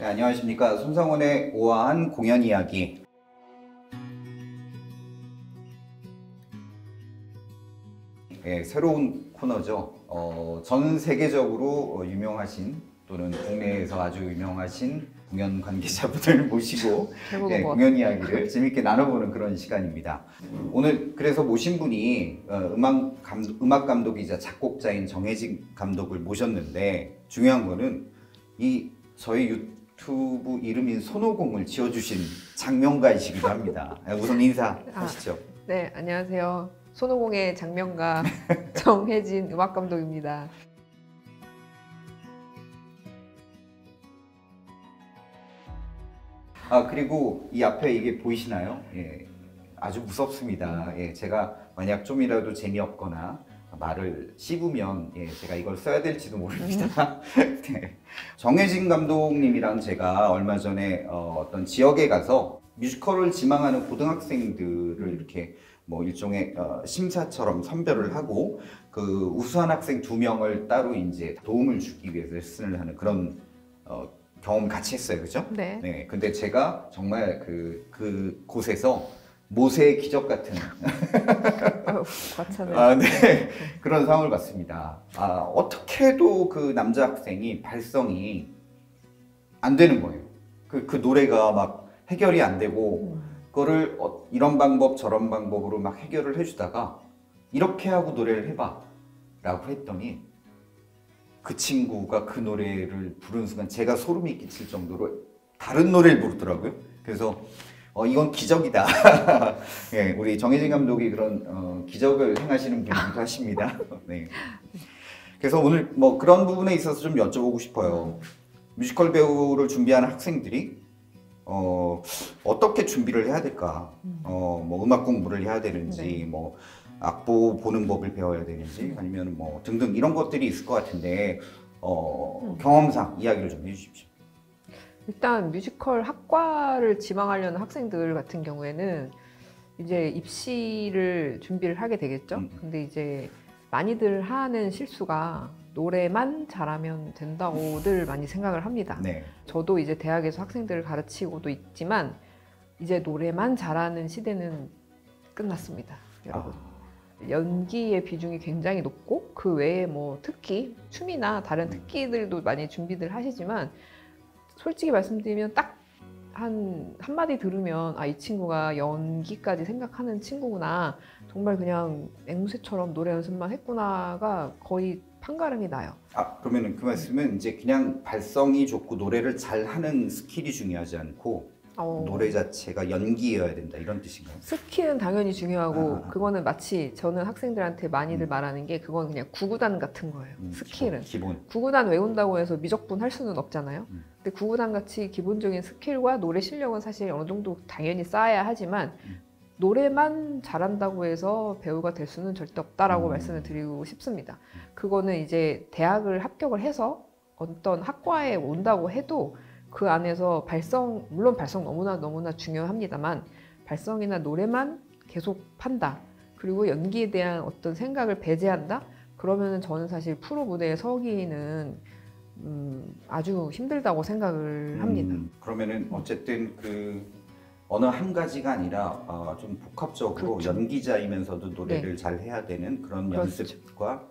네, 안녕하십니까. 손상원의 우아한 공연 이야기. 네, 새로운 코너죠. 전 세계적으로 유명하신 또는 국내에서 아주 유명하신 공연 관계자분들 모시고 네, 공연 이야기를 재밌게 나눠보는 그런 시간입니다. 오늘 그래서 모신 분이 음악 감독이자 작곡자인 정혜진 감독을 모셨는데, 중요한 거는 이 저희 유튜브 이름인 손오공을 지어주신 장명가이시기도 합니다. 우선 인사하시죠. 네, 안녕하세요. 손오공의 장명가 정혜진 음악감독입니다. 그리고 이 앞에 이게 보이시나요? 예, 아주 무섭습니다. 예, 제가 만약 좀이라도 재미없거나 말을 씹으면 제가 이걸 써야 될지도 모릅니다. 네. 정혜진 감독님이랑 제가 얼마 전에 어떤 지역에 가서 뮤지컬을 지망하는 고등학생들을 이렇게 뭐 일종의 심사처럼 선별을 하고 그 우수한 학생 2명을 따로 이제 도움을 주기 위해서 레슨을 하는 그런 경험 같이 했어요, 그죠? 네. 네. 근데 제가 정말 그 곳에서 모세의 기적 같은 과찬을. 네. 그런 상황을 봤습니다. 어떻게 해도 그 남자 학생이 발성이 안 되는 거예요. 그 노래가 막 해결이 안 되고 그거를 이런 방법 저런 방법으로 막 해결을 해주다가 이렇게 하고 노래를 해봐 라고 했더니 그 친구가 그 노래를 부르는 순간 제가 소름이 끼칠 정도로 다른 노래를 부르더라고요. 그래서 이건 기적이다. 네, 우리 정혜진 감독이 그런 기적을 행하시는 분이기도 하십니다. 네. 그래서 오늘 뭐 그런 부분에 있어서 좀 여쭤보고 싶어요. 뮤지컬 배우를 준비하는 학생들이 어떻게 준비를 해야 될까? 뭐 음악 공부를 해야 되는지, 네. 뭐 악보 보는 법을 배워야 되는지, 아니면 뭐 등등 이런 것들이 있을 것 같은데 경험상 이야기를 좀 해주십시오. 일단 뮤지컬 학과를 지망하려는 학생들 같은 경우에는 이제 입시를 준비를 하게 되겠죠. 근데 이제 많이들 하는 실수가 노래만 잘하면 된다고들 많이 생각을 합니다. 네. 저도 이제 대학에서 학생들을 가르치고도 있지만 이제 노래만 잘하는 시대는 끝났습니다, 여러분. 연기의 비중이 굉장히 높고 그 외에 뭐 특기, 춤이나 다른 특기들도 많이 준비들 하시지만 솔직히 말씀드리면 딱 한마디 들으면 이 친구가 연기까지 생각하는 친구구나, 정말 그냥 앵무새처럼 노래 연습만 했구나가 거의 판가름이 나요. 그러면은 그 말씀은 이제 그냥 발성이 좋고 노래를 잘하는 스킬이 중요하지 않고 노래 자체가 연기여야 된다 이런 뜻인가요? 스킬은 당연히 중요하고 그거는 마치 저는 학생들한테 많이들 말하는 게 그건 그냥 구구단 같은 거예요. 스킬은 기본. 구구단 외운다고 해서 미적분 할 수는 없잖아요. 근데 구구단 같이 기본적인 스킬과 노래 실력은 사실 어느 정도 당연히 쌓아야 하지만 노래만 잘한다고 해서 배우가 될 수는 절대 없다라고 말씀을 드리고 싶습니다. 그거는 이제 대학을 합격을 해서 어떤 학과에 온다고 해도 그 안에서 물론 발성 너무나 중요합니다만 발성이나 노래만 계속 판다, 그리고 연기에 대한 어떤 생각을 배제한다, 그러면은 저는 사실 프로 무대에 서기는 아주 힘들다고 생각을 합니다. 그러면은 어쨌든 그 어느 한 가지가 아니라 좀 복합적으로 그렇죠. 연기자이면서도 노래를 잘 해야 되는 그런 그렇죠. 연습과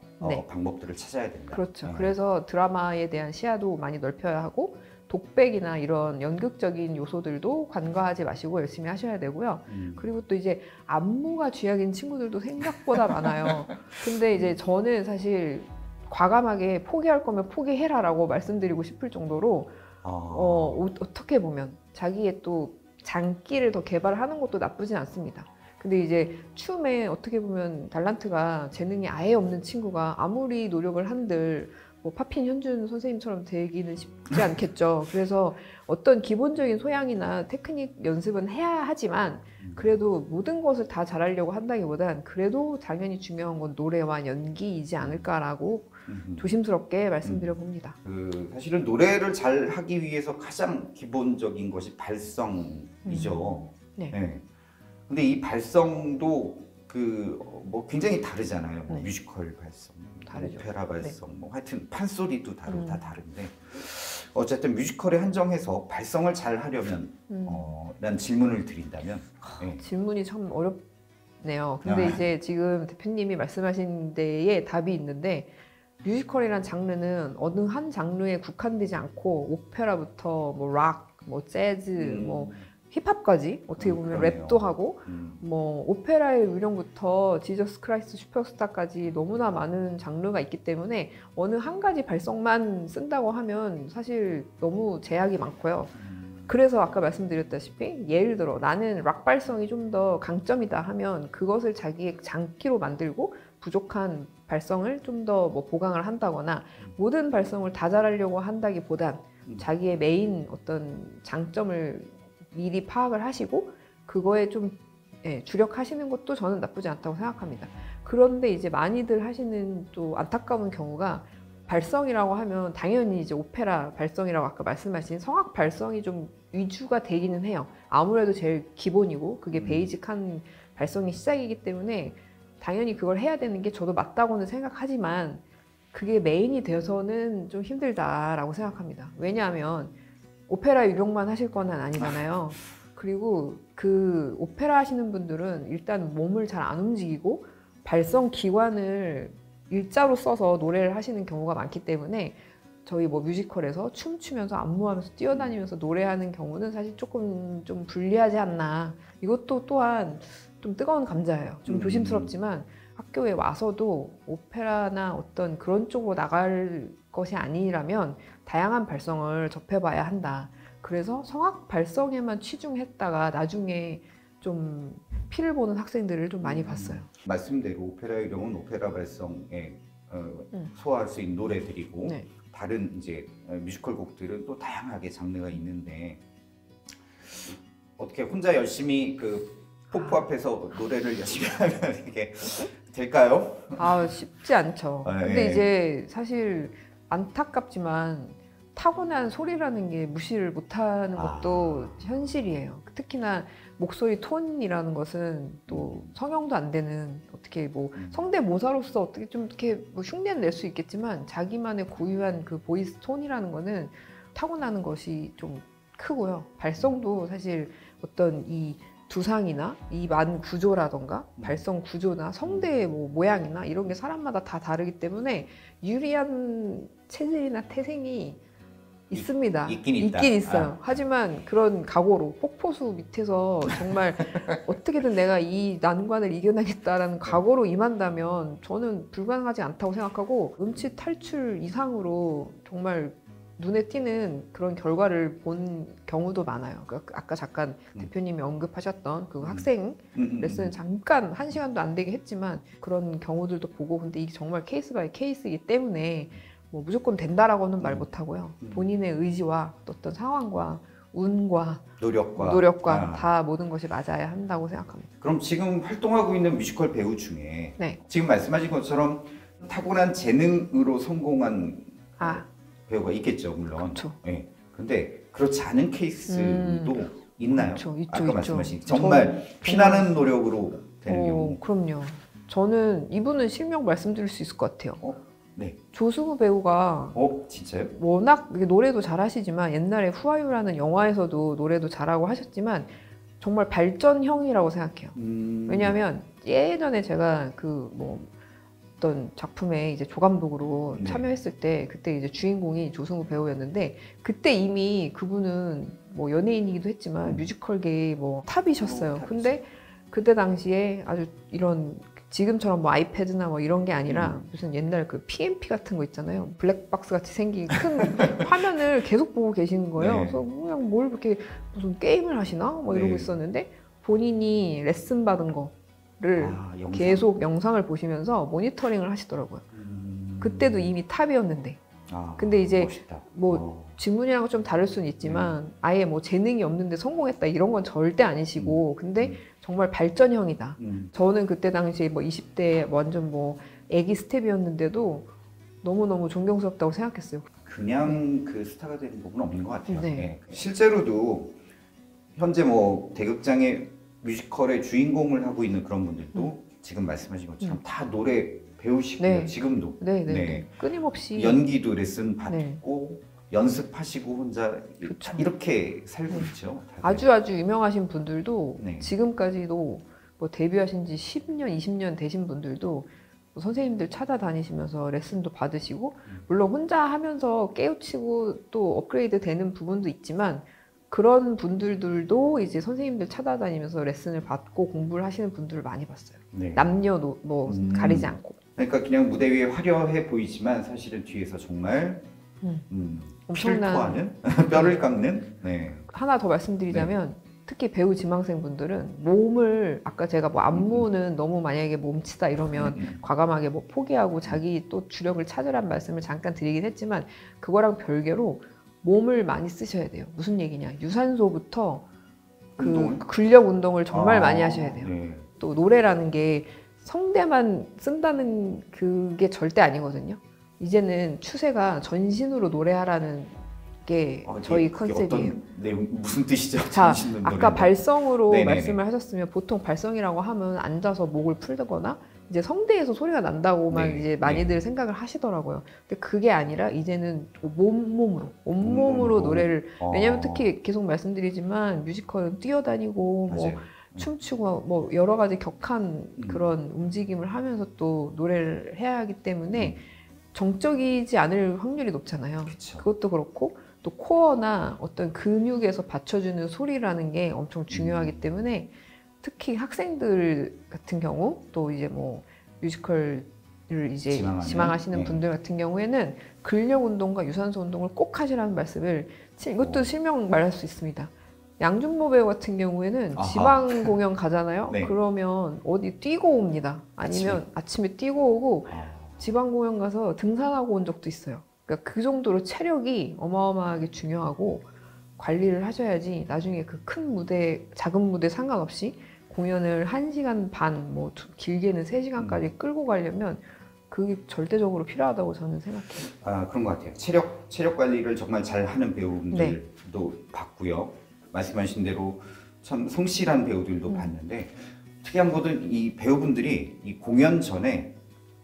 방법들을 찾아야 된다. 그렇죠. 그래서 드라마에 대한 시야도 많이 넓혀야 하고 독백이나 이런 연극적인 요소들도 간과하지 마시고 열심히 하셔야 되고요. 그리고 또 이제 안무가 쥐약인 친구들도 생각보다 많아요. 근데 이제 저는 사실 과감하게 포기할 거면 포기해라라고 말씀드리고 싶을 정도로 어떻게 보면 자기의 또 장기를 더 개발하는 것도 나쁘진 않습니다. 근데 이제 춤에 어떻게 보면 달란트가, 재능이 아예 없는 친구가 아무리 노력을 한들 뭐 파핀 현준 선생님처럼 되기는 쉽지 않겠죠. 그래서 어떤 기본적인 소양이나 테크닉 연습은 해야 하지만 그래도 모든 것을 다 잘하려고 한다기보단 그래도 당연히 중요한 건 노래와 연기이지 않을까라고 조심스럽게 말씀드려 봅니다. 사실은 노래를 잘 하기 위해서 가장 기본적인 것이 발성이죠. 네. 근데 이 발성도 뭐 굉장히 다르잖아요. 뭐 뮤지컬 발성, 다르죠. 오페라 발성, 뭐 하여튼 판소리도 다 다른데 어쨌든 뮤지컬에 한정해서 발성을 잘 하려면 라는 질문을 드린다면 네. 질문이 참 어렵네요. 근데 아. 이제 지금 대표님이 말씀하신 데에 답이 있는데 뮤지컬이란 장르는 어느 한 장르에 국한되지 않고 오페라부터 뭐 락, 뭐 재즈, 뭐 힙합까지 어떻게 보면 그러네요. 랩도 하고 뭐 오페라의 유령부터 지저스 크라이스트 슈퍼스타까지 너무나 많은 장르가 있기 때문에 어느 한 가지 발성만 쓴다고 하면 사실 너무 제약이 많고요. 그래서 아까 말씀드렸다시피 예를 들어 나는 락 발성이 좀 더 강점이다 하면 그것을 자기의 장기로 만들고 부족한 발성을 좀 더 뭐 보강을 한다거나 모든 발성을 다 잘하려고 한다기보단 자기의 메인 어떤 장점을 미리 파악을 하시고 그거에 좀 주력하시는 것도 저는 나쁘지 않다고 생각합니다. 그런데 이제 많이들 하시는 또 안타까운 경우가 발성이라고 하면 당연히 이제 오페라 발성이라고 아까 말씀하신 성악 발성이 좀 위주가 되기는 해요. 아무래도 제일 기본이고 그게 베이직한 발성이 시작이기 때문에 당연히 그걸 해야 되는 게 저도 맞다고는 생각하지만 그게 메인이 되어서는 좀 힘들다라고 생각합니다. 왜냐하면 오페라 유령만 하실 건 아니잖아요. 그리고 그 오페라 하시는 분들은 일단 몸을 잘 안 움직이고 발성 기관을 일자로 써서 노래를 하시는 경우가 많기 때문에 저희 뭐 뮤지컬에서 춤추면서 안무하면서 뛰어다니면서 노래하는 경우는 사실 조금 좀 불리하지 않나. 이것도 또한 좀 뜨거운 감자예요. 좀 조심스럽지만 학교에 와서도 오페라나 어떤 그런 쪽으로 나갈 것이 아니라면 다양한 발성을 접해봐야 한다. 그래서 성악 발성에만 치중했다가 나중에 좀 피를 보는 학생들을 좀 많이 봤어요. 말씀대로 오페라의 경우는 오페라 발성에 소화할 수 있는 노래들이고 네. 다른 이제 뮤지컬 곡들은 또 다양하게 장르가 있는데 어떻게 혼자 열심히 그 폭포 앞에서 노래를 열심히 하면 이게 될까요? 아, 쉽지 않죠. 근데 네. 이제 사실 안타깝지만 타고난 소리라는 게 무시를 못하는 것도 현실이에요. 특히나 목소리 톤이라는 것은 또 성형도 안 되는 어떻게 뭐 성대모사로서 어떻게 좀 이렇게 뭐 흉내는 낼 수 있겠지만 자기만의 고유한 그 보이스 톤이라는 거는 타고나는 것이 좀 크고요. 발성도 사실 어떤 이 두상이나 입안 구조라던가 발성 구조나 성대의 뭐 모양이나 이런 게 사람마다 다 다르기 때문에 유리한 체질이나 태생이 있습니다. 있긴 있다. 있긴 있어요. 하지만 그런 각오로 폭포수 밑에서 정말 어떻게든 내가 이 난관을 이겨내겠다라는 각오로 임한다면 저는 불가능하지 않다고 생각하고 음치 탈출 이상으로 정말 눈에 띄는 그런 결과를 본 경우도 많아요. 아까 잠깐 대표님이 언급하셨던 그 학생 레슨 잠깐 1시간도 안 되게 했지만 그런 경우들도 보고 근데 이게 정말 케이스 바이 케이스이기 때문에 뭐 무조건 된다라고는 말 못하고요. 본인의 의지와 어떤 상황과 운과 노력과 다 모든 것이 맞아야 한다고 생각합니다. 그럼 지금 활동하고 있는 뮤지컬 배우 중에 네. 지금 말씀하신 것처럼 타고난 재능으로 성공한 배우가 있겠죠, 물론. 그렇죠. 네. 근데 그렇지 않은 케이스도 있나요? 그렇죠. 있죠, 아까 있죠. 말씀하신 정말 피나는 노력으로 되는 경우. 그럼요. 저는 이분은 실명 말씀드릴 수 있을 것 같아요. 네. 조승우 배우가 진짜요? 워낙 노래도 잘하시지만 옛날에 후아유라는 영화에서도 노래도 잘하고 하셨지만 정말 발전형이라고 생각해요. 왜냐하면 예전에 제가 그 뭐 어떤 작품에 이제 조감독으로 참여했을 때 그때 이제 주인공이 조승우 배우였는데 그때 이미 그분은 뭐 연예인이기도 했지만 뮤지컬계의 뭐 탑이셨어요. 근데 그때 당시에 아주 이런 지금처럼 뭐 아이패드나 뭐 이런 게 아니라 무슨 옛날 그 PMP 같은 거 있잖아요. 블랙박스 같이 생긴 큰 화면을 계속 보고 계시는 거예요. 네. 그래서 그냥 뭘 그렇게 무슨 게임을 하시나? 뭐 이러고 있었는데 본인이 레슨 받은 거를 계속 영상을 보시면서 모니터링을 하시더라고요. 그때도 이미 탑이었는데. 근데 이제 멋있다. 뭐 질문이랑 좀 다를 수는 있지만 아예 뭐 재능이 없는데 성공했다 이런 건 절대 아니시고 근데 정말 발전형이다. 저는 그때 당시에 뭐 20대 완전 뭐 애기 스텝이었는데도 너무너무 존경스럽다고 생각했어요. 그냥 그 스타가 되는 법은 없는 것 같아요. 네. 네. 실제로도 현재 뭐 대극장의 뮤지컬의 주인공을 하고 있는 그런 분들도 지금 말씀하신 것처럼 다 노래 배우시고요. 네. 지금도. 네. 끊임없이 연기도 레슨 받고 연습하시고 혼자 그쵸. 이렇게 살고 있죠. 아주 유명하신 분들도 네. 지금까지도 뭐 데뷔하신 지 10년, 20년 되신 분들도 뭐 선생님들 찾아다니시면서 레슨도 받으시고, 물론 혼자 하면서 깨우치고 또 업그레이드 되는 부분도 있지만, 그런 분들도 이제 선생님들 찾아다니면서 레슨을 받고 공부를 하시는 분들을 많이 봤어요. 네. 남녀 뭐 가리지 않고. 그러니까 그냥 무대 위에 화려해 보이지만 사실은 뒤에서 정말 피를 엄청난- 토하는 뼈를 깎는. 네. 하나 더 말씀드리자면 특히 배우 지망생 분들은 몸을, 아까 제가 뭐 안무는 너무 만약에 몸치다 이러면 과감하게 뭐 포기하고 자기 또 주력을 찾으란 말씀을 잠깐 드리긴 했지만, 그거랑 별개로 몸을 많이 쓰셔야 돼요. 무슨 얘기냐, 유산소부터 그 운동을? 근력 운동을 정말 많이 하셔야 돼요. 네. 또 노래라는 게 성대만 쓴다는 그게 절대 아니거든요. 이제는 추세가 전신으로 노래하라는 게 저희 그게 컨셉이에요. 어떤 내용, 무슨 뜻이죠? 자, 전신 아까 노래는? 발성으로 네네네. 말씀을 하셨으면, 보통 발성이라고 하면 앉아서 목을 풀거나 이제 성대에서 소리가 난다고만 네, 이제 많이들 생각을 하시더라고요. 근데 그게 아니라 이제는 온몸으로 온몸으로. 노래를, 왜냐면 특히 계속 말씀드리지만 뮤지컬은 뛰어다니고 뭐 맞아요. 춤추고 뭐 여러 가지 격한 그런 움직임을 하면서 또 노래를 해야 하기 때문에 정적이지 않을 확률이 높잖아요. 그쵸. 그것도 그렇고, 또 코어나 어떤 근육에서 받쳐주는 소리라는 게 엄청 중요하기 때문에 특히 학생들 같은 경우, 또 이제 뭐 뮤지컬을 이제 지망하시는 네. 분들 같은 경우에는 근력 운동과 유산소 운동을 꼭 하시라는 말씀을, 이것도 실명 말할 수 있습니다. 양준모 배우 같은 경우에는 아하. 지방 공연 가잖아요. 네. 그러면 어디 뛰고 옵니다. 아니면 아침에 뛰고 오고 지방 공연 가서 등산하고 온 적도 있어요. 그러니까 그 정도로 체력이 어마어마하게 중요하고 관리를 하셔야지 나중에 그 큰 무대, 작은 무대 상관없이 공연을 1시간 반, 뭐 길게는 3시간까지 끌고 가려면 그게 절대적으로 필요하다고 저는 생각해요. 그런 것 같아요. 체력 관리를 정말 잘 하는 배우분들도 봤고요. 말씀하신 대로 참 성실한 배우들도 봤는데, 특이한 것은 이 배우분들이 이 공연 전에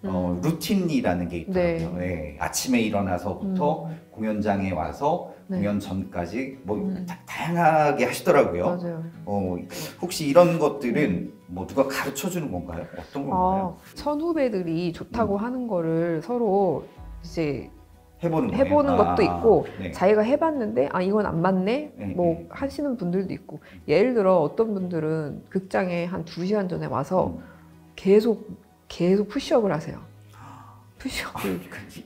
루틴이라는 게 있더라고요. 네. 아침에 일어나서부터 공연장에 와서 공연 전까지 뭐 다양하게 하시더라고요. 맞아요. 혹시 이런 것들은 뭐 누가 가르쳐 주는 건가요? 어떤 건가요? 선후배들이 좋다고 하는 거를 서로 이제 해보는 것도 있고, 네. 자기가 해봤는데 이건 안 맞네 뭐 하시는 분들도 있고, 예를 들어 어떤 분들은 극장에 한 2시간 전에 와서 계속 푸시업을 하세요. 푸시업을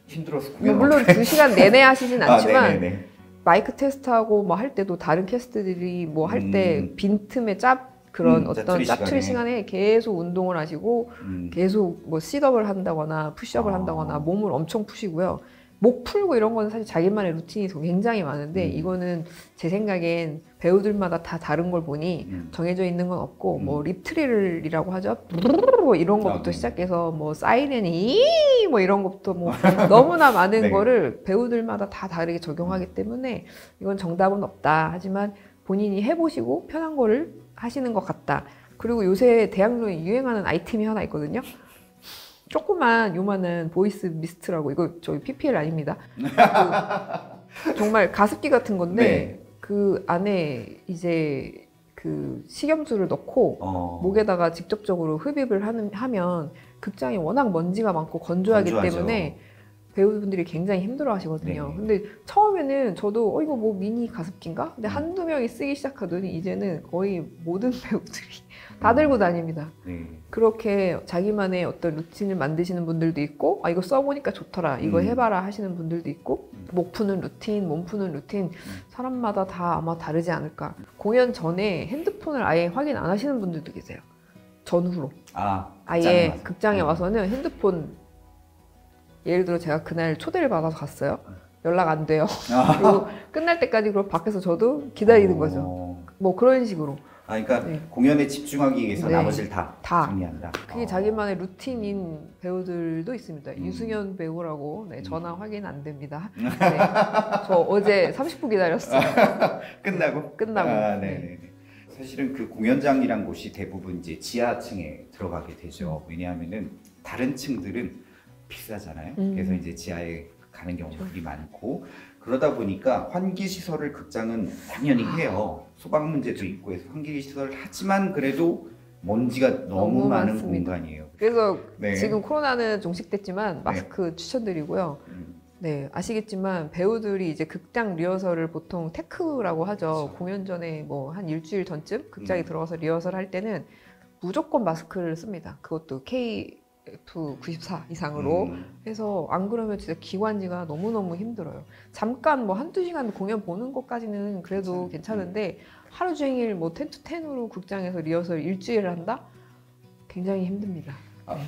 힘들어서 물론 2시간 내내 하시진 않지만 네네네. 마이크 테스트하고 뭐 할 때도 다른 캐스트들이 뭐 할 때 빈틈에 그런 어떤 짜투리 시간에 계속 운동을 하시고 계속 뭐 싯업을 한다거나 푸시업을 한다거나 몸을 엄청 푸시고요. 목 풀고 이런 거는 사실 자기만의 루틴이 굉장히 많은데, 이거는 제 생각엔 배우들마다 다 다른 걸 보니 정해져 있는 건 없고, 뭐 립트릴이라고 하죠. 뭐 이런 것부터 시작해서 뭐 사이렌이 뭐 이런 것부터 뭐 너무나 많은 네. 거를 배우들마다 다 다르게 적용하기 때문에 이건 정답은 없다. 하지만 본인이 해보시고 편한 거를 하시는 것 같다. 그리고 요새 대학로에 유행하는 아이템이 하나 있거든요. 조그만 요만한 보이스 미스트라고, 이거 저희 PPL 아닙니다. 정말 가습기 같은 건데 네. 그 안에 이제 그 식염수를 넣고 목에다가 직접적으로 흡입을 하면 극장이 워낙 먼지가 많고 건조하기 건조하죠. 때문에 배우분들이 굉장히 힘들어 하시거든요. 네. 근데 처음에는 저도 이거 뭐 미니 가습기인가? 근데 한두 명이 쓰기 시작하더니 이제는 거의 모든 배우들이 다 들고 다닙니다. 네. 그렇게 자기만의 어떤 루틴을 만드시는 분들도 있고, 이거 써보니까 좋더라, 이거 해봐라 하시는 분들도 있고, 목 푸는 루틴, 몸 푸는 루틴, 사람마다 다 아마 다르지 않을까. 공연 전에 핸드폰을 아예 확인 안 하시는 분들도 계세요. 전후로. 아예 극장에 와서는 핸드폰, 예를 들어 제가 그날 초대를 받아서 갔어요. 연락 안 돼요. 그리고 끝날 때까지 그럼 밖에서 저도 기다리는 거죠. 뭐 그런 식으로. 그러니까 공연에 집중하기 위해서 나머지를 다 정리한다. 그게 자기만의 루틴인 배우들도 있습니다. 유승현 배우라고 전화 확인 안 됩니다. 저 어제 30분 기다렸어요. 끝나고. 네. 사실은 그 공연장이란 곳이 대부분 이제 지하층에 들어가게 되죠. 왜냐하면은 다른 층들은 비싸잖아요. 그래서 이제 지하에 가는 경우들이 많고, 그러다 보니까 환기 시설을 극장은 당연히 해요. 소방 문제도 있고 해서 환기 시설을 하지만 그래도 먼지가 너무 많은 많습니다. 공간이에요. 그래서 네. 지금 코로나는 종식됐지만 마스크 추천드리고요. 네, 아시겠지만 배우들이 이제 극장 리허설을 보통 테크라고 하죠. 그렇죠. 공연 전에 뭐 한 일주일 전쯤 극장에 들어가서 리허설 할 때는 무조건 마스크를 씁니다. 그것도 KF94 이상으로 해서 안 그러면 진짜 기관지가 너무너무 힘들어요. 잠깐 뭐 한두 시간 공연 보는 것까지는 그래도 괜찮은데 하루 종일 뭐 10to10으로 극장에서 리허설 일주일을 한다? 굉장히 힘듭니다.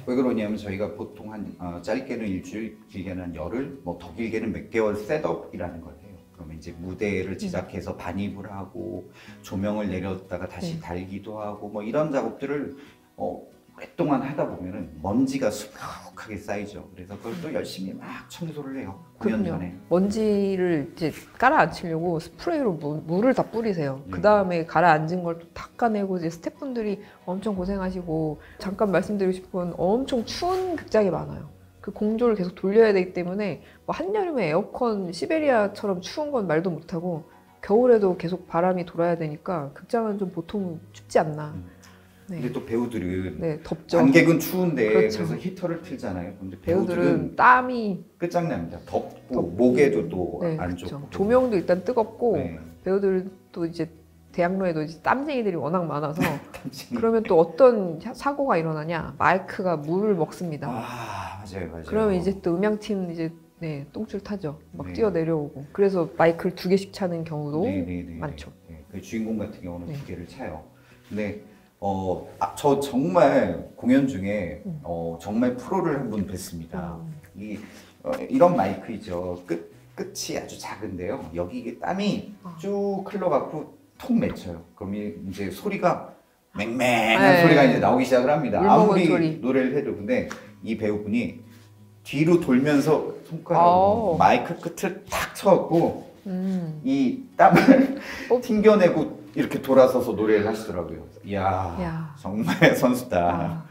왜 그러냐면 저희가 보통 한 짧게는 일주일, 길게는 한 열흘, 뭐 더 길게는 몇 개월 셋업이라는 걸 해요. 그러면 이제 무대를 제작해서 반입을 하고 조명을 내렸다가 다시 달기도 하고 뭐 이런 작업들을 오랫동안 하다 보면은 먼지가 수북하게 쌓이죠. 그래서 그걸 또 열심히 막 청소를 해요. 공연 전에. 먼지를 이제 깔아앉히려고 스프레이로 물을 다 뿌리세요. 그 다음에 가라앉은 걸 또 닦아내고 이제 스태프분들이 엄청 고생하시고 잠깐 말씀드리고 싶은 엄청 추운 극장이 많아요. 그 공조를 계속 돌려야 되기 때문에 뭐 한여름에 에어컨 시베리아처럼 추운 건 말도 못하고 겨울에도 계속 바람이 돌아야 되니까 극장은 좀 보통 춥지 않나. 네. 근데 또 배우들은 덥죠. 관객은 추운데 그렇죠. 그래서 히터를 틀잖아요. 근데 배우들은 땀이 끝장납니다. 덥고 목에도 또 안 그렇죠. 좋고 조명도 일단 뜨겁고 네. 배우들도 이제 대학로에도 이제 땀쟁이들이 워낙 많아서 그러면 또 어떤 사고가 일어나냐? 마이크가 물을 먹습니다. 맞아요. 그러면 이제 또 음향팀 이제 똥줄 타죠. 막 네. 뛰어 내려오고. 그래서 마이크를 2개씩 차는 경우도 네. 많죠. 그 주인공 같은 경우는 2개를 차요. 근데 저 정말 공연 중에 정말 프로를 한 분 뵀습니다. 이런 마이크이죠. 끝이 아주 작은데요. 여기 이게 땀이 쭉 흘러갖고 톡 맺혀요. 그럼 이제 소리가 맹맹한 소리가 이제 나오기 시작을 합니다. 아무리 소리. 노래를 해도. 근데 이 배우분이 뒤로 돌면서 손가락으로 마이크 끝을 탁 쳐갖고 이 땀을 튕겨내고 이렇게 돌아서서 노래를 하시더라고요. 이야. 정말 선수다.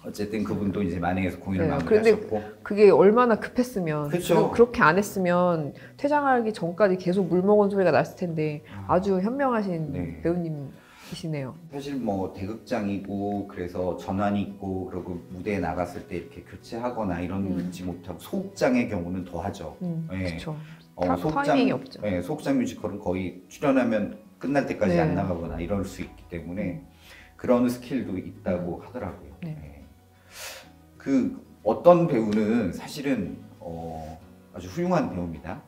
어쨌든 그분도 이제 만행에서 공연을 마무리하셨고. 그게 얼마나 급했으면, 그렇죠. 그렇게 안 했으면 퇴장하기 전까지 계속 물 먹은 소리가 났을 텐데 아주 현명하신 배우님이시네요. 사실 뭐 대극장이고 그래서 전환이 있고 그리고 무대에 나갔을 때 이렇게 교체하거나 이런 지 못하고 소극장의 경우는 더 하죠. 그렇죠. 소극장, 타이밍이 없죠. 소극장 뮤지컬은 거의 출연하면 끝날 때까지 안 나가거나 이럴 수 있기 때문에 그런 스킬도 있다고 하더라고요. 그 어떤 배우는 사실은 아주 훌륭한 배우입니다.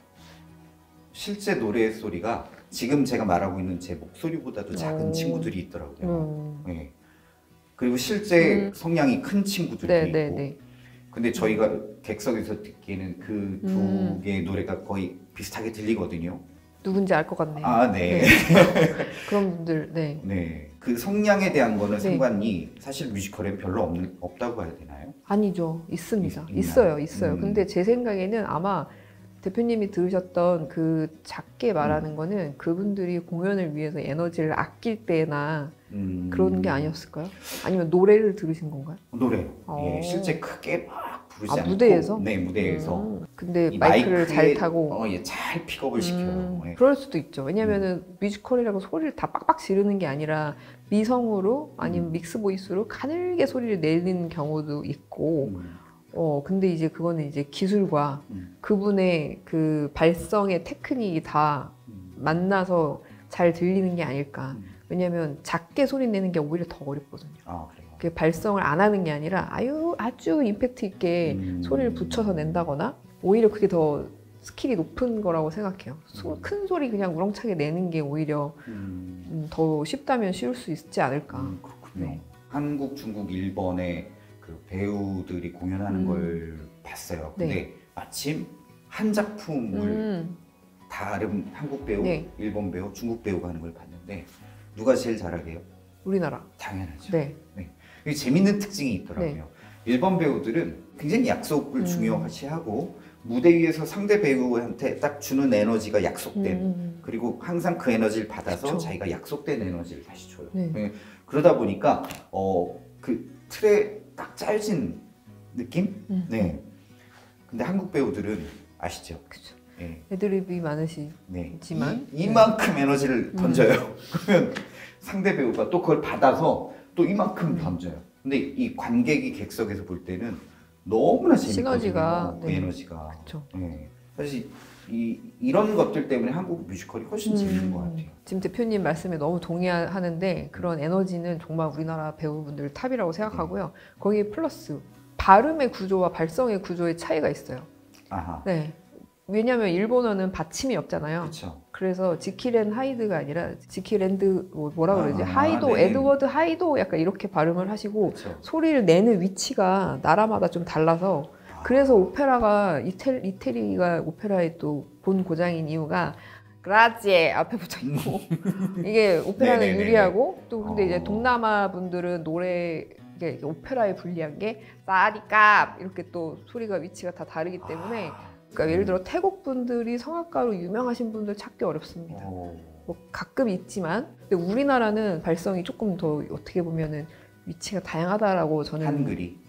실제 노래 소리가 지금 제가 말하고 있는 제 목소리보다도 작은 친구들이 있더라고요. 그리고 실제 성량이 큰 친구들도 있고. 근데 저희가 객석에서 듣기에는 그 두 개의 노래가 거의 비슷하게 들리거든요. 누군지 알 것 같네요. 그런 분들, 그 성량에 대한 거는 상관이 사실 뮤지컬에 별로 없다고 해야 되나요? 아니죠. 있습니다. 있어요. 근데 제 생각에는 아마 대표님이 들으셨던 그 작게 말하는 거는 그분들이 공연을 위해서 에너지를 아낄 때나 그런 게 아니었을까요? 아니면 노래를 들으신 건가요? 노래요. 실제 크게 막 부르지 않고. 무대에서? 네, 무대에서. 근데 마이크를 잘 타고. 잘 픽업을 시켜요. 그럴 수도 있죠. 왜냐면은 뮤지컬이라고 소리를 다 빡빡 지르는 게 아니라 미성으로 아니면 믹스 보이스로 가늘게 소리를 내는 경우도 있고. 근데 이제 그거는 이제 기술과 그분의 그 발성의 테크닉이 다 만나서 잘 들리는 게 아닐까. 왜냐면 작게 소리 내는 게 오히려 더 어렵거든요. 그래요. 그 발성을 안 하는 게 아니라 아주 임팩트 있게 소리를 붙여서 낸다거나 오히려 그게 더 스킬이 높은 거라고 생각해요. 큰 소리 그냥 우렁차게 내는 게 오히려 더 쉽다면 쉬울 수 있지 않을까. 그렇군요. 한국, 중국, 일본의 그 배우들이 공연하는 걸 봤어요. 근데 마침 한 작품을 다른 한국 배우, 일본 배우, 중국 배우가 하는 걸 봤는데 누가 제일 잘하게요? 우리나라. 당연하죠. 이게 재밌는 특징이 있더라고요. 일본 배우들은 굉장히 약속을 중요시하고 무대 위에서 상대 배우한테 딱 주는 에너지가 약속된 그리고 항상 그 에너지를 받아서 자기가 약속된 에너지를 다시 줘요. 그러다 보니까 그 틀에 딱 짜여진 느낌? 근데 한국 배우들은 아시죠? 네. 애드립이 많으시지만 네. 이만큼 에너지를 던져요. 그러면 상대 배우가 또 그걸 받아서 또 이만큼 던져요. 근데 이 관객이 객석에서 볼 때는 너무나 재밌거든요. 시너지가 그 에너지가. 그렇죠. 네. 사실 이런 것들 때문에 한국 뮤지컬이 훨씬 재밌는 것 같아요. 지금 대표님 말씀에 너무 동의하는데 그런 에너지는 정말 우리나라 배우분들 탑이라고 생각하고요. 거기에 플러스 발음의 구조와 발성의 구조의 차이가 있어요. 아하. 네. 왜냐하면 일본어는 받침이 없잖아요. 그렇죠. 그래서 지킬앤 하이드가 아니라 지킬앤드 뭐라 그러지? 하이도, 네네. 에드워드 하이도 약간 이렇게 발음을 하시고 그렇죠. 소리를 내는 위치가 나라마다 좀 달라서 그래서 오페라가 이태리가 오페라의 또 본 고장인 이유가 그라지에 앞에 붙어 있고 이게 오페라는 네네네네. 유리하고 또 근데 이제 동남아 분들은 노래 이게 오페라에 불리한 게 사디캅 이렇게 또 소리가 위치가 다 다르기 때문에 그러니까 예를 들어 태국 분들이 성악가로 유명하신 분들 찾기 어렵습니다. 뭐 가끔 있지만 근데 우리나라는 발성이 조금 더 어떻게 보면은 위치가 다양하다라고 저는 한글이.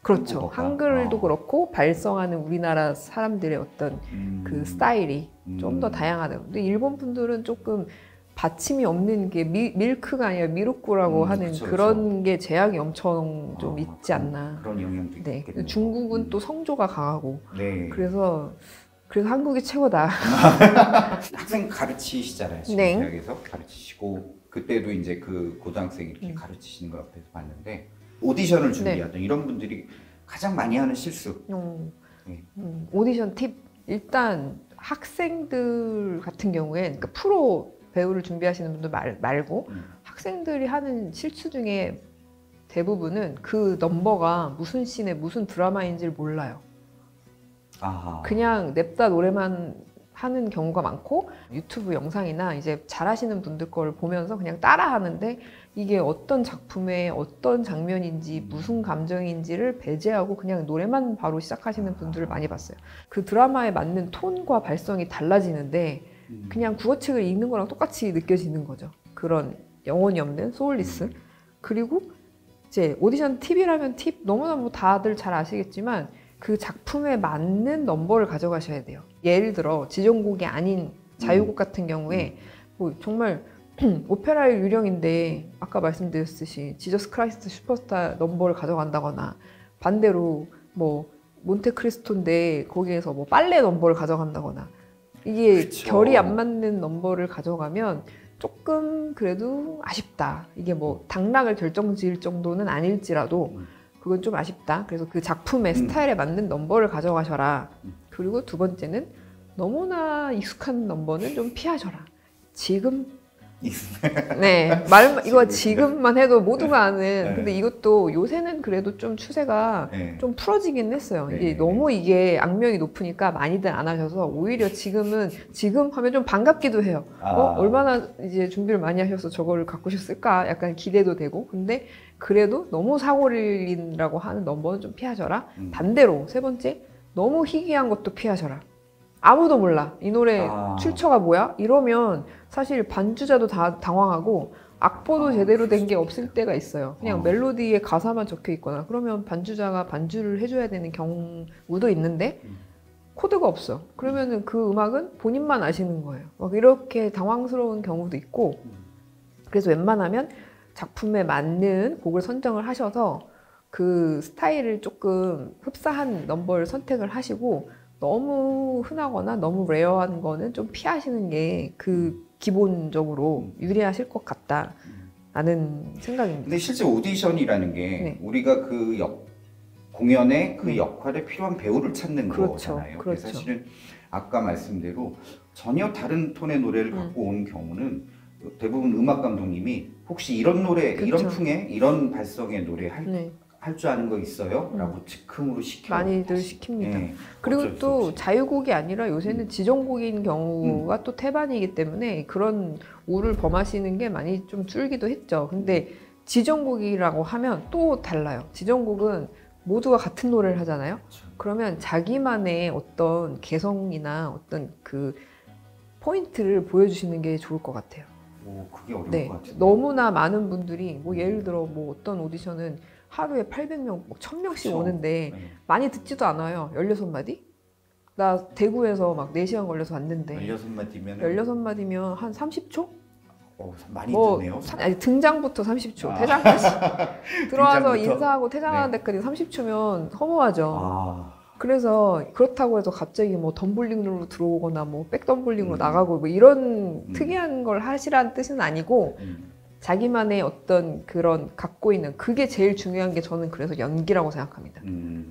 그렇죠. 한국어가. 한글도 그렇고 발성하는 우리나라 사람들의 어떤 그 스타일이 좀 더 다양하다. 근데 일본 분들은 조금 받침이 없는 게 밀크가 아니라 미루꾸라고 하는 그쵸, 그런 게 제약이 엄청 좀 있지 않나. 그런 영향도 네. 있겠네요. 중국은 또 성조가 강하고 네. 그래서 한국이 최고다. 학생 가르치시잖아요. 지금 네. 대학에서 가르치시고 그때도 이제 그 고등학생 이렇게 가르치시는 걸 옆에서 봤는데 오디션을 준비하던 이런 분들이 가장 많이 하는 실수. 네. 오디션 팁. 일단 학생들 같은 경우엔 그러니까 프로 배우를 준비하시는 분들 말고 학생들이 하는 실수 중에 대부분은 그 넘버가 무슨 씬의 무슨 드라마인지를 몰라요. 아하. 그냥 냅다 노래만 하는 경우가 많고 유튜브 영상이나 이제 잘하시는 분들 걸 보면서 그냥 따라 하는데 이게 어떤 작품의 어떤 장면인지 무슨 감정인지를 배제하고 그냥 노래만 바로 시작하시는 분들을 많이 봤어요. 그 드라마에 맞는 톤과 발성이 달라지는데 그냥 국어책을 읽는 거랑 똑같이 느껴지는 거죠. 그런 영혼이 없는 소울리스. 그리고 이제 오디션 팁이라면 팁 너무나 뭐 다들 잘 아시겠지만 그 작품에 맞는 넘버를 가져가셔야 돼요. 예를 들어 지정곡이 아닌 자유곡 같은 경우에 뭐 정말 오페라의 유령인데 아까 말씀드렸듯이 지저스 크라이스트 슈퍼스타 넘버를 가져간다거나 반대로 뭐 몬테크리스토인데 거기에서 뭐 빨래 넘버를 가져간다거나 이게 그쵸. 결이 안 맞는 넘버를 가져가면 조금 그래도 아쉽다. 이게 뭐 당락을 결정지을 정도는 아닐지라도 그건 좀 아쉽다. 그래서 그 작품의 스타일에 맞는 넘버를 가져가셔라. 그리고 두 번째는 너무나 익숙한 넘버는 좀 피하셔라. 지금 네, 이거 지금만 해도 모두가 아는. 네. 근데 이것도 요새는 그래도 좀 추세가 네. 좀 풀어지긴 했어요. 네. 이게 너무 이게 악명이 높으니까 많이들 안 하셔서 오히려 지금 하면 좀 반갑기도 해요. 얼마나 이제 준비를 많이 하셔서 저거를 갖고 오셨을까? 약간 기대도 되고. 근데 그래도 너무 사고릴린이라고 하는 넘버는 좀 피하셔라. 반대로 세 번째, 너무 희귀한 것도 피하셔라. 아무도 몰라. 이 노래 출처가 뭐야? 이러면 사실 반주자도 다 당황하고 악보도 제대로 된 게 없을 때가 있어요. 그냥 멜로디에 가사만 적혀 있거나 그러면 반주자가 반주를 해줘야 되는 경우도 있는데 코드가 없어. 그러면은 그 음악은 본인만 아시는 거예요. 막 이렇게 당황스러운 경우도 있고 그래서 웬만하면 작품에 맞는 곡을 선정을 하셔서 그 스타일을 조금 흡사한 넘버를 선택을 하시고 너무 흔하거나 너무 레어한 거는 좀 피하시는 게 그 기본적으로 유리하실 것 같다라는 생각입니다. 근데 실제 오디션이라는 게 우리가 그 공연에 그 역할에 필요한 배우를 찾는 거잖아요. 그렇죠. 사실은 아까 말씀대로 전혀 다른 톤의 노래를 갖고 온 경우는 대부분 음악 감독님이 혹시 이런 노래, 이런 풍의, 이런 발성의 노래 할 줄 아는 거 있어요? 라고 즉흥으로 시켜요. 많이들 시킵니다. 네. 그리고 또 자유곡이 아니라 요새는 지정곡인 경우가 또 태반이기 때문에 그런 오를 범하시는 게 많이 좀 줄기도 했죠. 근데 지정곡이라고 하면 또 달라요. 지정곡은 모두가 같은 노래를 하잖아요. 그러면 자기만의 어떤 개성이나 어떤 그 포인트를 보여주시는 게 좋을 것 같아요. 그게 어려울 것 같아요. 너무나 많은 분들이 뭐 예를 들어 뭐 어떤 오디션은 하루에 800명, 1000명씩 오는데 많이 듣지도 않아요. 16마디? 나 대구에서 막 4시간 걸려서 왔는데 16마디면 16마디면 한 30초? 많이 뭐 드네요. 아니, 등장부터 30초, 아. 퇴장까지 들어와서 등장부터? 인사하고 퇴장하는 네. 데까지 30초면 허무하죠. 아, 그래서 그렇다고 해서 갑자기 뭐 덤블링으로 들어오거나 뭐 백덤블링으로 음. 나가고 뭐 이런 특이한 걸 하시라는 뜻은 아니고 자기만의 어떤 그런 갖고 있는 그게 제일 중요한 게 저는 그래서 연기라고 생각합니다.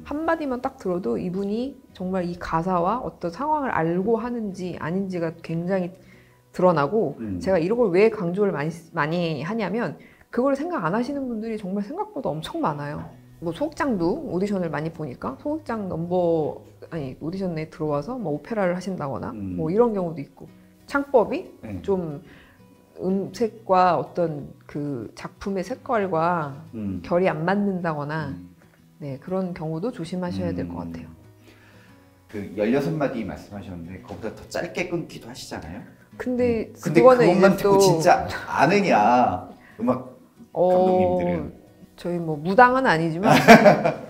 한마디만 딱 들어도 이분이 정말 이 가사와 어떤 상황을 알고 하는지 아닌지가 굉장히 드러나고 제가 이런 걸 왜 강조를 많이 하냐면 그걸 생각 안 하시는 분들이 정말 생각보다 엄청 많아요. 뭐 소극장도 오디션을 많이 보니까 소극장 오디션에 들어와서 뭐 오페라를 하신다거나 뭐 이런 경우도 있고 창법이 좀 음색과 어떤 그 작품의 색깔과 결이 안 맞는다거나 네, 그런 경우도 조심하셔야 될 것 같아요. 그 16마디 말씀하셨는데 그거보다 더 짧게 끊기도 하시잖아요. 근데 그것만 이제 듣고 또 진짜 아느냐 음악 감독님들은 저희 뭐 무당은 아니지만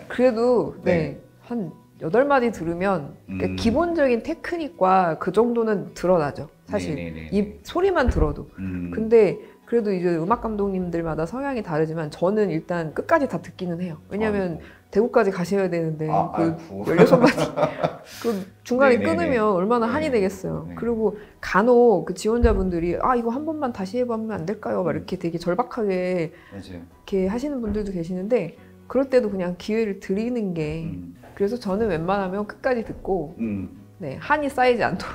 그래도 네. 한 8마디 들으면 그러니까 기본적인 테크닉과 그 정도는 드러나죠. 사실 네네네네. 이 소리만 들어도. 근데 그래도 이제 음악 감독님들마다 성향이 다르지만 저는 일단 끝까지 다 듣기는 해요. 왜냐면 대구까지 가셔야 되는데 그 16마디 그 중간에 네네네. 끊으면 얼마나 한이 네. 되겠어요. 네. 그리고 간혹 그 지원자분들이 이거 한 번만 다시 해보면 안 될까요? 막 이렇게 되게 절박하게 맞아요. 이렇게 하시는 분들도 계시는데 그럴 때도 그냥 기회를 드리는 게 그래서 저는 웬만하면 끝까지 듣고 네, 한이 쌓이지 않도록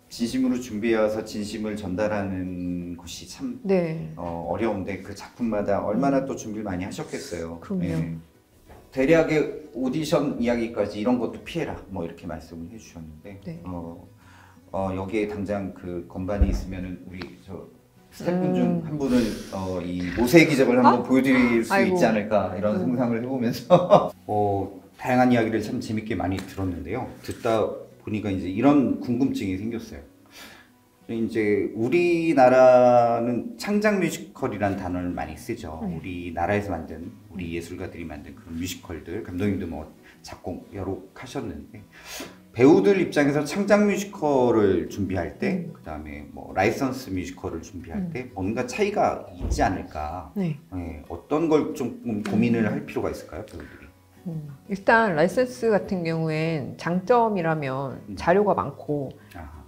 진심으로 준비해서 진심을 전달하는 것이 참 네. 어려운데 그 작품마다 얼마나 또 준비를 많이 하셨겠어요. 그럼요. 네. 대략의 오디션 이야기까지 이런 것도 피해라 뭐 이렇게 말씀을 해주셨는데 네. 여기에 당장 그 건반이 있으면은 우리 저 스태프분 중 한 분은 이 모세 기적을 한번 보여드릴 수 아이고. 있지 않을까 이런 상상을 해보면서 다양한 이야기를 참 재밌게 많이 들었는데요. 듣다 보니까 이제 이런 궁금증이 생겼어요. 이제 우리나라는 창작 뮤지컬이라는 단어를 많이 쓰죠. 우리나라에서 만든 우리 예술가들이 만든 그런 뮤지컬들 감독님도 뭐 작곡 여러 하셨는데 배우들 입장에서 창작 뮤지컬을 준비할 때 그다음에 뭐 라이선스 뮤지컬을 준비할 때 뭔가 차이가 있지 않을까. 네. 네, 어떤 걸 좀 고민을 할 필요가 있을까요, 배우들이? 일단 라이센스 같은 경우엔 장점이라면 자료가 많고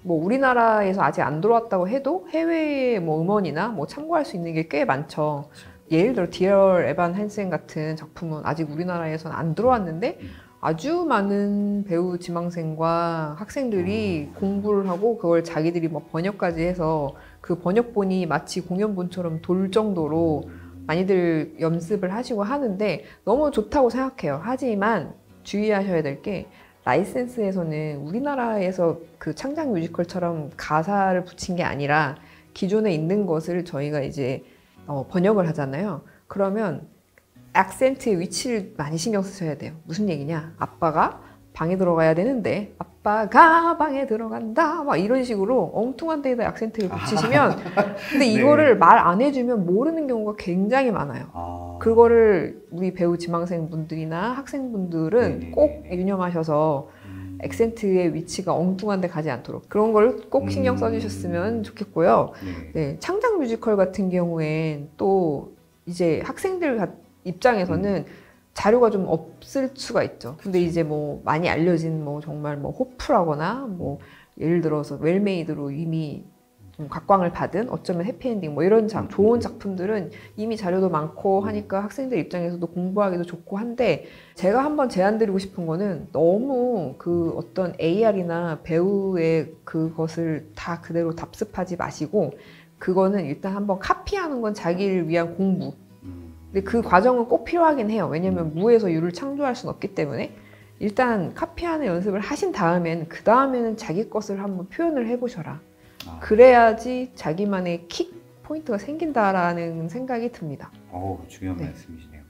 뭐 우리나라에서 아직 안 들어왔다고 해도 해외의 뭐 음원이나 뭐 참고할 수 있는 게 꽤 많죠. 예를 들어 디얼 에반 헨센 같은 작품은 아직 우리나라에서는 안 들어왔는데 아주 많은 배우 지망생과 학생들이 공부를 하고 그걸 자기들이 뭐 번역까지 해서 그 번역본이 마치 공연본처럼 돌 정도로 많이들 연습을 하시고 하는데 너무 좋다고 생각해요. 하지만 주의하셔야 될 게 라이센스에서는 우리나라에서 그 창작 뮤지컬처럼 가사를 붙인 게 아니라 기존에 있는 것을 저희가 이제 번역을 하잖아요. 그러면 액센트의 위치를 많이 신경 쓰셔야 돼요. 무슨 얘기냐? 아빠가 방에 들어가야 되는데 아빠가 방에 들어간다 막 이런 식으로 엉뚱한 데에다 액센트를 붙이시면 근데 이거를 말 안 해주면 모르는 경우가 굉장히 많아요. 그거를 우리 배우 지망생 분들이나 학생분들은 꼭 유념하셔서 액센트의 위치가 엉뚱한 데 가지 않도록 그런 걸 꼭 신경 써주셨으면 좋겠고요. 네, 창작 뮤지컬 같은 경우엔 또 이제 학생들 입장에서는 자료가 좀 없을 수가 있죠. 근데 이제 뭐 많이 알려진 뭐 정말 뭐 호프라거나 뭐 예를 들어서 웰메이드로 이미 좀 각광을 받은 어쩌면 해피엔딩 뭐 이런 좋은 작품들은 이미 자료도 많고 하니까 학생들 입장에서도 공부하기도 좋고 한데 제가 한번 제안드리고 싶은 거는 너무 그 어떤 AR이나 배우의 그것을 다 그대로 답습하지 마시고 그거는 일단 한번 카피하는 건 자기를 위한 공부. 근데 그 과정은 꼭 필요하긴 해요. 왜냐면 무에서 유를 창조할 수는 없기 때문에 일단 카피하는 연습을 하신 다음에는 그 다음에는 자기 것을 한번 표현을 해보셔라. 그래야지 자기만의 킥 포인트가 생긴다라는 생각이 듭니다. 중요한 말씀이시네요.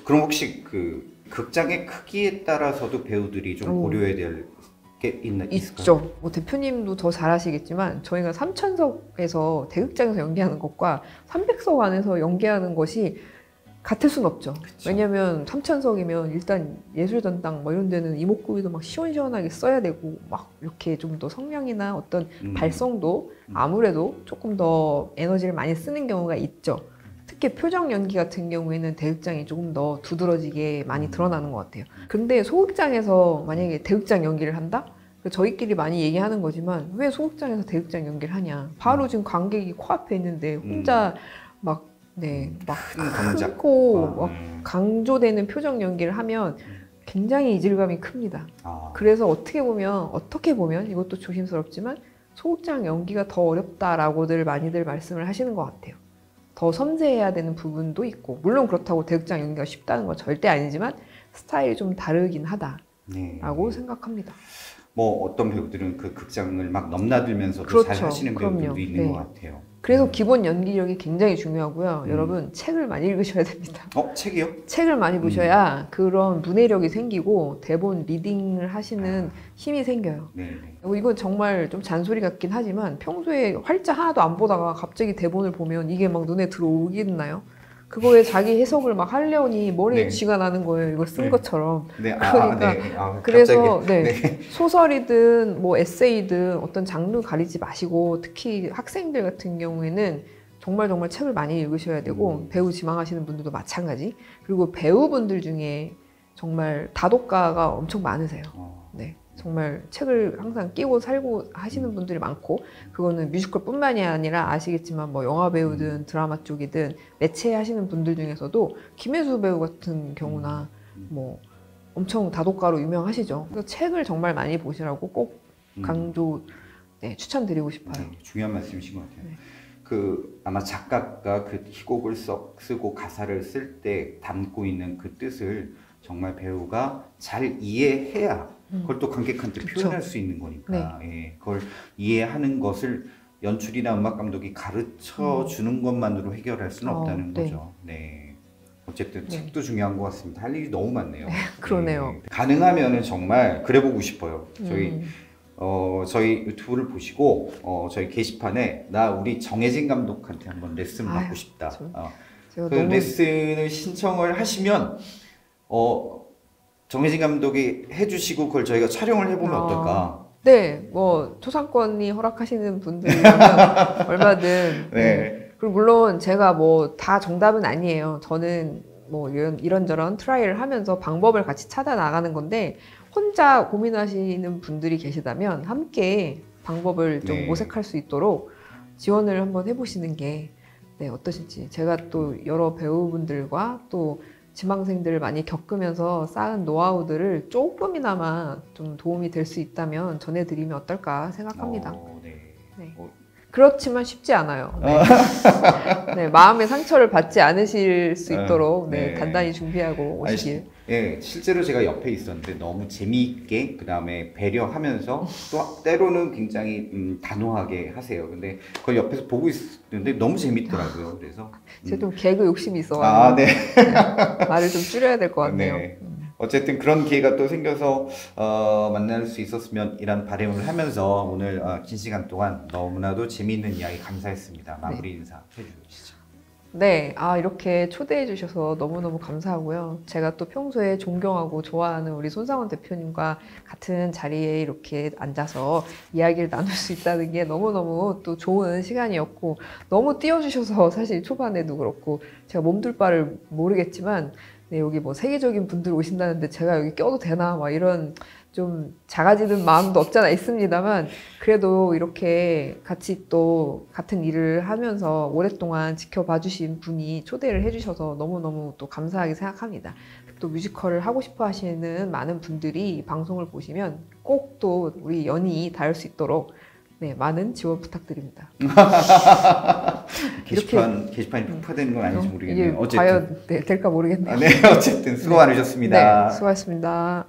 그럼 혹시 그 극장의 크기에 따라서도 배우들이 좀 고려해야 될 게 있을까요? 있죠. 뭐 대표님도 더 잘 아시겠지만 저희가 3,000석에서 대극장에서 연기하는 것과 300석 안에서 연기하는 것이 같을 순 없죠. 그쵸. 왜냐면 3천석이면 일단 예술전당 뭐 이런 데는 이목구비도 막 시원시원하게 써야 되고 막 이렇게 좀 더 성량이나 어떤 발성도 아무래도 조금 더 에너지를 많이 쓰는 경우가 있죠. 특히 표정 연기 같은 경우에는 대극장이 조금 더 두드러지게 많이 드러나는 것 같아요. 근데 소극장에서 만약에 대극장 연기를 한다? 저희끼리 많이 얘기하는 거지만 왜 소극장에서 대극장 연기를 하냐? 바로 지금 관객이 코앞에 있는데 혼자 막 크고 막 강조되는 표정 연기를 하면 굉장히 이질감이 큽니다. 그래서 어떻게 보면 이것도 조심스럽지만 소극장 연기가 더 어렵다라고들 많이들 말씀을 하시는 것 같아요. 더 섬세해야 되는 부분도 있고 물론 그렇다고 대극장 연기가 쉽다는 건 절대 아니지만 스타일이 좀 다르긴 하다라고 생각합니다. 뭐 어떤 배우들은 그 극장을 막 넘나들면서도 그렇죠. 잘 하시는 배우들도 있는 것 같아요. 그래서 기본 연기력이 굉장히 중요하고요. 여러분 책을 많이 읽으셔야 됩니다. 책이요? 책을 많이 보셔야 그런 문해력이 생기고 대본 리딩을 하시는 힘이 생겨요. 이건 정말 좀 잔소리 같긴 하지만 평소에 활자 하나도 안 보다가 갑자기 대본을 보면 이게 막 눈에 들어오겠나요? 그거에 자기 해석을 막 하려니 머리에 쥐가 나는 거예요. 이걸 쓴 것처럼. 그러니까 그래서 소설이든 뭐 에세이든 어떤 장르 가리지 마시고 특히 학생들 같은 경우에는 정말 책을 많이 읽으셔야 되고 배우 지망하시는 분들도 마찬가지. 그리고 배우분들 중에 정말 다독가가 엄청 많으세요. 정말 책을 항상 끼고 살고 하시는 분들이 많고 그거는 뮤지컬뿐만이 아니라 아시겠지만 뭐 영화 배우든 드라마 쪽이든 매체 하시는 분들 중에서도 김혜수 배우 같은 경우나 뭐 엄청 다독가로 유명하시죠. 그래서 책을 정말 많이 보시라고 꼭 강조 추천드리고 싶어요. 중요한 말씀이신 것 같아요. 아마 작가가 그 희곡을 쓰고 가사를 쓸 때 담고 있는 그 뜻을 정말 배우가 잘 이해해야 그걸 또 관객한테 표현할 수 있는 거니까 그걸 이해하는 것을 연출이나 음악 감독이 가르쳐 주는 것만으로 해결할 수는 없다는 거죠. 어쨌든 책도 중요한 것 같습니다. 할 일이 너무 많네요. 그러네요. 가능하면은 정말 그래보고 싶어요. 저희 유튜브를 보시고 저희 게시판에 우리 정혜진 감독한테 한번 레슨 받고 싶다. 그 레슨을 신청을 하시면 정혜진 감독이 해주시고 그걸 저희가 촬영을 해보면 어떨까? 뭐 초상권이 허락하시는 분들이라면 얼마든. 그리고 물론 제가 뭐 다 정답은 아니에요. 저는 뭐 이런저런 트라이를 하면서 방법을 같이 찾아 나가는 건데 혼자 고민하시는 분들이 계시다면 함께 방법을 좀 모색할 수 있도록 지원을 한번 해보시는 게 어떠실지. 제가 또 여러 배우분들과 또 지망생들을 많이 겪으면서 쌓은 노하우들을 조금이나마 좀 도움이 될 수 있다면 전해드리면 어떨까 생각합니다. 그렇지만 쉽지 않아요. 마음의 상처를 받지 않으실 수 있도록 단단히 준비하고 오시길. 실제로 제가 옆에 있었는데 너무 재미있게 그 다음에 배려하면서 또 때로는 굉장히 단호하게 하세요. 근데 그걸 옆에서 보고 있는데 너무 재밌더라고요. 그래서 제가 좀 개그 욕심이 있어서 말을 좀 줄여야 될 것 같네요. 어쨌든 그런 기회가 또 생겨서 만날 수 있었으면 이란 바람을 하면서 오늘 긴 시간 동안 너무나도 재미있는 이야기 감사했습니다. 마무리 인사 해주시죠. 이렇게 초대해 주셔서 너무너무 감사하고요. 제가 또 평소에 존경하고 좋아하는 우리 손상원 대표님과 같은 자리에 이렇게 앉아서 이야기를 나눌 수 있다는 게 너무너무 또 좋은 시간이었고 너무 띄워주셔서 사실 초반에도 그렇고 제가 몸둘 바를 모르겠지만 여기 뭐 세계적인 분들 오신다는데 제가 여기 껴도 되나 막 이런 좀 작아지는 마음도 없지 않아 있습니다만 그래도 이렇게 같이 또 같은 일을 하면서 오랫동안 지켜봐 주신 분이 초대를 해주셔서 너무너무 또 감사하게 생각합니다. 또 뮤지컬을 하고 싶어 하시는 많은 분들이 방송을 보시면 꼭 또 우리 연이 닿을 수 있도록 많은 지원 부탁드립니다. 게시판이 폭파되는 건 아닌지 모르겠네요. 이게 과연 될까 모르겠네요. 어쨌든 수고 많으셨습니다. 수고하셨습니다.